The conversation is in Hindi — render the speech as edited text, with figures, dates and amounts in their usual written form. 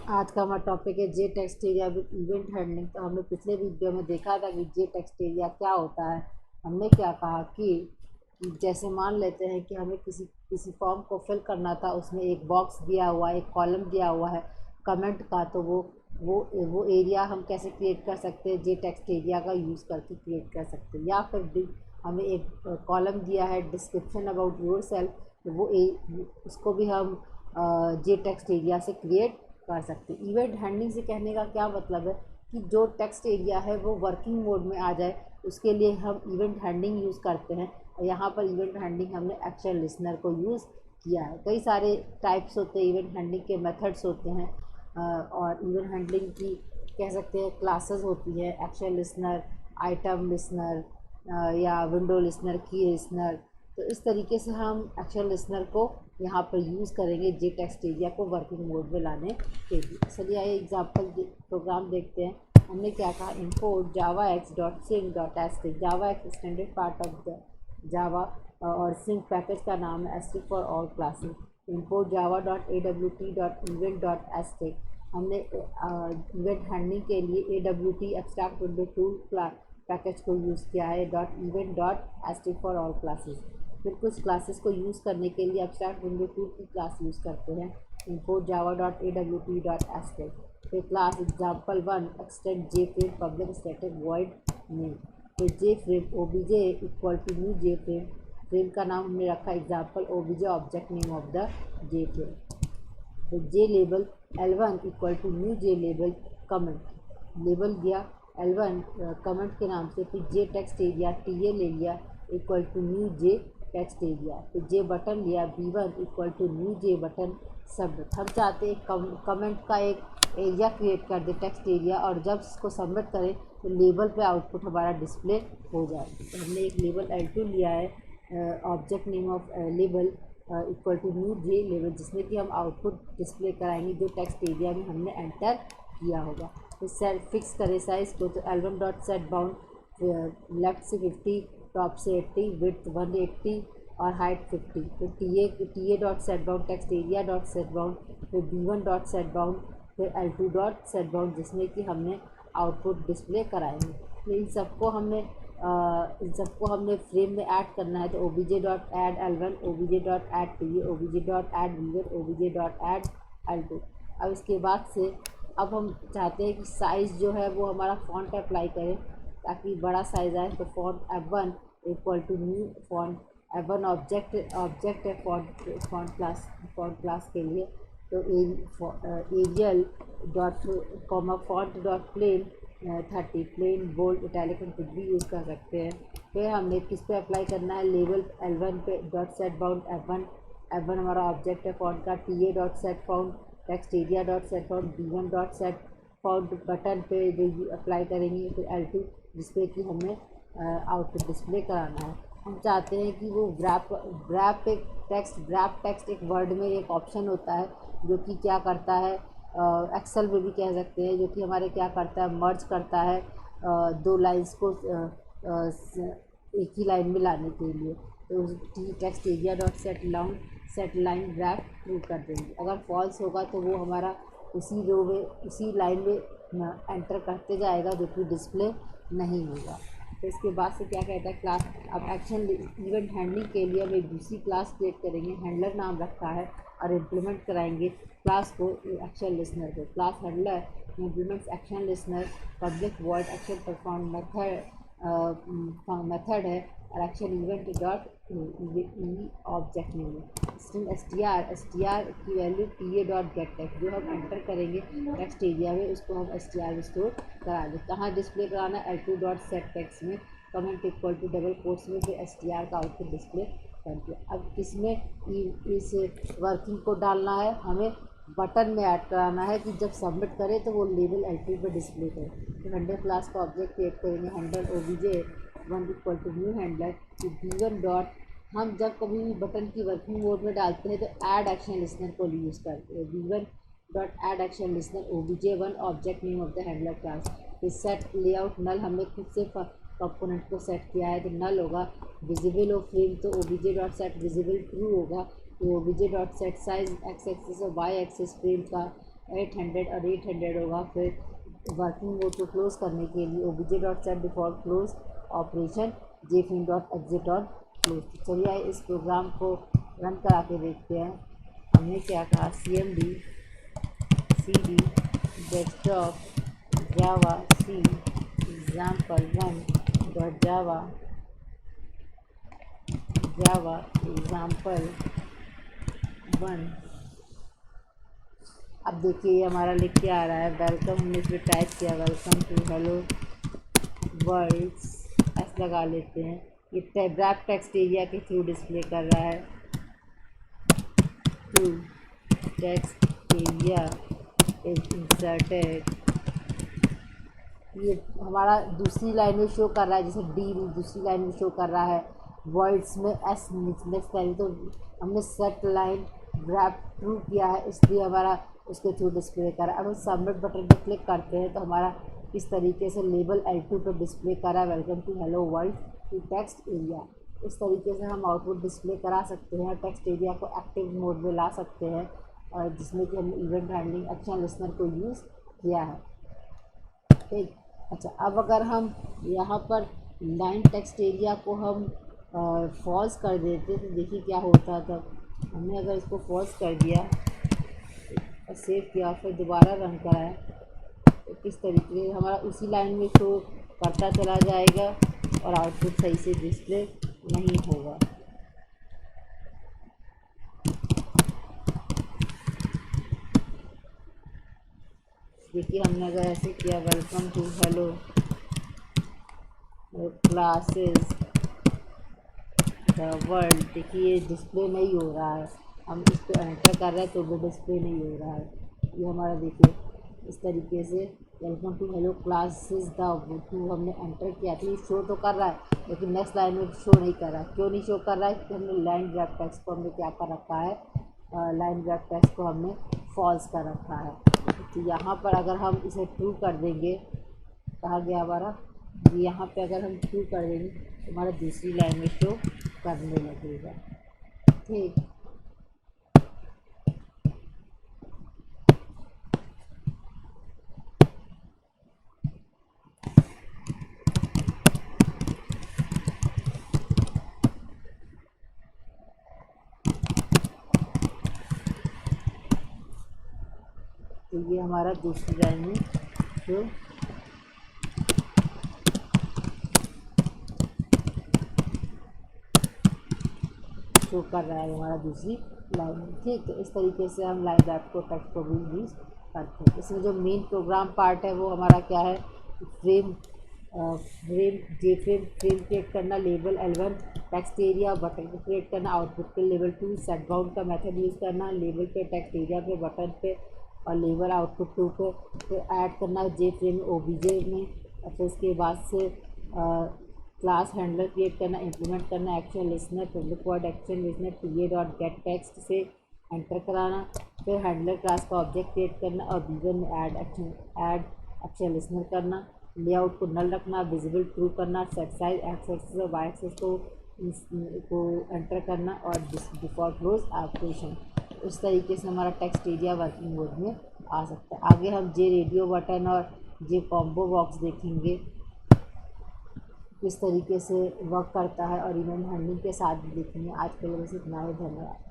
आज का हमारा टॉपिक है J text area with event handling. तो हमने पिछले वीडियो में देखा था कि जे टेक्स्ट एरिया क्या होता है। हमने क्या कहा कि जैसे मान लेते हैं कि हमें किसी किसी फॉर्म को फिल करना था, उसमें एक बॉक्स दिया हुआ है, एक कॉलम दिया हुआ है कमेंट का। तो वो एरिया हम कैसे क्रिएट कर सकते हैं, जे टेक्स्ट एरिया का यूज़ करके क्रिएट कर सकते हैं। या फिर हमें एक कॉलम दिया है डिस्क्रिप्शन अबाउट योर सेल्फ, तो उसको भी हम जे टेक्स्ट एरिया से क्रिएट कर सकते हैं। इवेंट हैंडलिंग से कहने का क्या मतलब है कि जो टेक्स्ट एरिया है वो वर्किंग मोड में आ जाए, उसके लिए हम इवेंट हैंडलिंग यूज़ करते हैं। और यहाँ पर इवेंट हैंडलिंग हमने एक्शन लिसनर को यूज़ किया है। कई सारे टाइप्स होते हैं इवेंट हैंडलिंग के, मेथड्स होते हैं। और इवेंट हैंडलिंग की कह सकते हैं क्लासेस होती है, एक्शन लिसनर, आइटम लिसनर, या विंडो लिसनर, की लिसनर। तो इस तरीके से हम एक्शन लिसनर को यहाँ पर यूज़ करेंगे जे टेक्स्ट एरिया को वर्किंग मोड में लाने के लिए। चलिए आइए एग्जाम्पल प्रोग्राम देखते हैं। हमने क्या कहा, import Java X dot swing dot asterisk. Java X standard part of the Java और सिंक पैकेज का नाम है asterisk for all classes. Import Java dot A W T dot event dot asterisk. हमने इवेंट हैंडलिंग के लिए A W T abstract window tool package को यूज़ किया है dot event dot asterisk for all classes. फिर कुछ क्लासेस को यूज़ करने के लिए एब्स्ट्रैक्ट विंडो टूल की क्लास यूज़ करते हैं, import Java dot A W T dot asterisk. फिर class example one extend J frame public static void name. फिर J frame O B J equal to new J frame, frame का नाम हमने रखा example O B J, object name of the J frame. तो J label L1 equal to new J label comment, label दिया L1 कमेंट के नाम से। फिर जे टेक्स्ट एरिया TA ले लिया equal to new J text area. फिर जे बटन लिया B1 equal to new J button submit. हम चाहते हैं कमेंट का एक एरिया क्रिएट कर दे टेक्स्ट एरिया, और जब इसको सबमिट करें तो लेबल पे आउटपुट हमारा डिस्प्ले हो जाए। तो हमने एक लेबल L2 लिया है, object name of label equal to new J लेवल, जिसमें कि हम आउटपुट डिस्प्ले कराएंगे जो टेक्स्ट एरिया में हमने एंटर किया होगा। तो सेट फिक्स करें साइज़ को, तो L1 dot set bound left से 50, टॉप से 80, विड्थ 180 और हाइट 50। फिर T A dot set bound text area dot set bound, फिर B1 डॉट सेट बाउंड, फिर L2 डॉट सेट बाउंड, जिसमें कि हमने आउटपुट डिस्प्ले कराएंगे। तो इन सबको हमने फ्रेम में ऐड करना है। तो O B J dot add L1, O B J dot add T, O B J dot add B1, O B J dot add L2। अब इसके बाद से अब हम चाहते हैं कि साइज़ जो है वो हमारा फॉन्ट अप्लाई करें ताकि बड़ा साइज़ आए। तो font F1 equal to new font F1 object है फॉन्ट क्लास के लिए। तो Arial dot comma font dot plain 30, plain bold italic हम कुछ भी यूज़ कर सकते हैं। फिर हमने किस पे अप्लाई करना है, लेबल L1 पे डॉट सेट बाउंड F1 हमारा ऑब्जेक्ट है फॉन्ट का। TA dot set found text area dot set found, B1 dot set found button पे जो अप्लाई करेंगे। फिर L2 जिसपे कि हमें आउटपुट डिस्प्ले कराना है। हम चाहते हैं कि वो ग्रैप टेक्स्ट एक वर्ड में एक ऑप्शन होता है जो कि क्या करता है, एक्सेल में भी कह सकते हैं, जो कि हमारे क्या करता है, मर्ज करता है दो लाइंस को एक ही लाइन में लाने के लिए। तो text area dot set line graph true कर देंगे। अगर फॉल्स होगा तो वो हमारा उसी रो में उसी लाइन में एंटर करते जाएगा, जो कि डिस्प्ले नहीं होगा। तो इसके बाद से क्या कहता है क्लास, अब एक्शन इवेंट हैंडलिंग के लिए हम एक दूसरी क्लास क्रिएट करेंगे, हैंडलर नाम रखा है, और इम्प्लीमेंट कराएंगे क्लास को एक्शन लिसनर को। Class handler implements action listener public void action perform method है, और action event dot object name है। स्ट्रिंग एस टी आर की value TA dot gate text, जो हम एंटर करेंगे टेक्स्ट एरिया में उसको हम STR में स्टोर करा दें। कहाँ डिस्प्ले कराना है, L2 डॉट सेट टेक्स्ट में, comment equal to double quotes में, फिर STR का आउटपुट डिस्प्ले कर दिया। अब इसमें इस वर्किंग को डालना है, हमें बटन में ऐड कराना है कि जब सबमिट करें तो वो लेबल L2 पे डिस्प्ले करे। तो हैंडल क्लास का ऑब्जेक्ट क्रिएट करेंगे, handle OBJ1 equal to new handler. B1 dot, हम जब कभी भी बटन की वर्किंग मोड में डालते हैं तो ऐड एक्शन लिसनर को यूज़ करते हैं। B1 dot add action listener OBJ1 object name of the handler class. फिर सेट लेआउट नल, हमने खुद से कंपोनेंट को सेट किया है तो नल होगा। विजिबल ऑफ फ्रेम, तो OBJ dot set visible true होगा। तो OBJ dot set size x axis और वाई एक्सिस फ्रेम का 800 और 800 होगा। फिर वर्किंग मोड को क्लोज करने के लिए obj.set-default क्लोज ऑपरेशन jframe.exit.close। तो चलिए इस प्रोग्राम को रन करा के देखते हैं। हमने क्या कहा, cmd cd desktop java c example1 java example1। अब देखिए ये हमारा लिख के आ रहा है वेलकम। हमने इसमें टाइप किया वेलकम टू हेलो वर्ल्ड्स, ऐसा लगा लेते हैं। ये रैप टेक्स्ट एरिया के थ्रू डिस्प्ले कर रहा है। Through text area is inserted, ये हमारा दूसरी लाइन में शो कर रहा है, जैसे डी दूसरी लाइन में शो कर रहा है, वर्ड्स में एस नेक्स्ट लाइन। तो हमने सेट लाइन रैप ट्रू किया है, इसलिए हमारा उसके थ्रू डिस्प्ले कर रहा है। अब हम सबमिट बटन पर क्लिक करते हैं तो हमारा इस तरीके से लेबल L2 पर डिस्प्ले कर रहा है welcome to hello world to text area. इस तरीके से हम आउटपुट डिस्प्ले करा सकते हैं, टेक्स्ट एरिया को एक्टिव मोड में ला सकते हैं, और जिसमें कि हमने इवेंट हैंडलिंग एक्शन लिस्नर को यूज़ किया है। ठीक, अच्छा अब अगर हम यहाँ पर लाइन टेक्स्ट एरिया को हम फॉल्स कर देते तो देखिए क्या होता था। हमने अगर इसको फॉल्स कर दिया और सेव किया फिर दोबारा रन कराया तो किस तरीके से हमारा उसी लाइन में शो करता चला जाएगा और आउटपुट सही से डिस्प्ले नहीं होगा। देखिए हमने अगर ऐसे किया welcome to hello classes the world, देखिए डिस्प्ले नहीं हो रहा है। हम इस पर एंटर कर रहे हैं तो भी डिस्प्ले नहीं हो रहा है। ये हमारा देखिए इस तरीके से welcome to hello classes the to हमने एंटर किया तो ये शो तो कर रहा है, लेकिन नेक्स्ट लाइन में शो नहीं कर रहा है। क्यों नहीं शो कर रहा है? क्योंकि हमने लाइन रैप टेक्स्ट को हमने क्या कर रखा है, लाइन रैप टेक्स्ट को हमने फॉल्स कर रखा है। तो यहाँ पर अगर हम इसे ट्रू कर देंगे, कहा गया हमारा यहाँ पे अगर हम ट्रू कर देंगे तो हमारा दूसरी लाइन में शो करने लगेगा। ठीक, तो ये हमारा दूसरी लाइन में शो कर रहा है हमारा दूसरी लाइन में। ठीक, तो इस तरीके से हम लाइन रैप को टेक्स्ट को भी यूज़ करते हैं। इसमें जो मेन प्रोग्राम पार्ट है वो हमारा क्या है, फ्रेम फ्रेम क्रिएट करना, label L1 text area button को क्रिएट करना, आउटपुट पे लेवल 2 सेट बाउंड का मेथड यूज़ करना, लेबल पे टेक्स्ट एरिया पे बटन पे और लेवल आउटपुट 2 पे फिर ऐड करना JFrame OBJ में, और फिर उसके बाद से क्लास हैंडलर क्रिएट करना, इंप्लीमेंट करना, action listener public word action listener pa.getText से एंटर कराना, फिर हैंडलर क्लास का ऑब्जेक्ट क्रिएट करना और B1 में ऐड एक्शन लिसनर करना, लेआउट को नल रखना, विजिबल ट्रू करना, सेट साइज एक्स एक्सिस और वाई एक्सिस को एंटर करना और डिफ़ॉल्ट क्लोज ऑपरेशन। इस तरीके से हमारा टेक्स्ट एरिया वर्किंग मोड में आ सकता है। आगे हम जे रेडियो बटन और जे कॉम्बो बॉक्स देखेंगे किस तरीके से वर्क करता है, और इवेंट हैंडलिंग के साथ भी देखेंगे। आज के लिए बस इतना ही, धन्यवाद।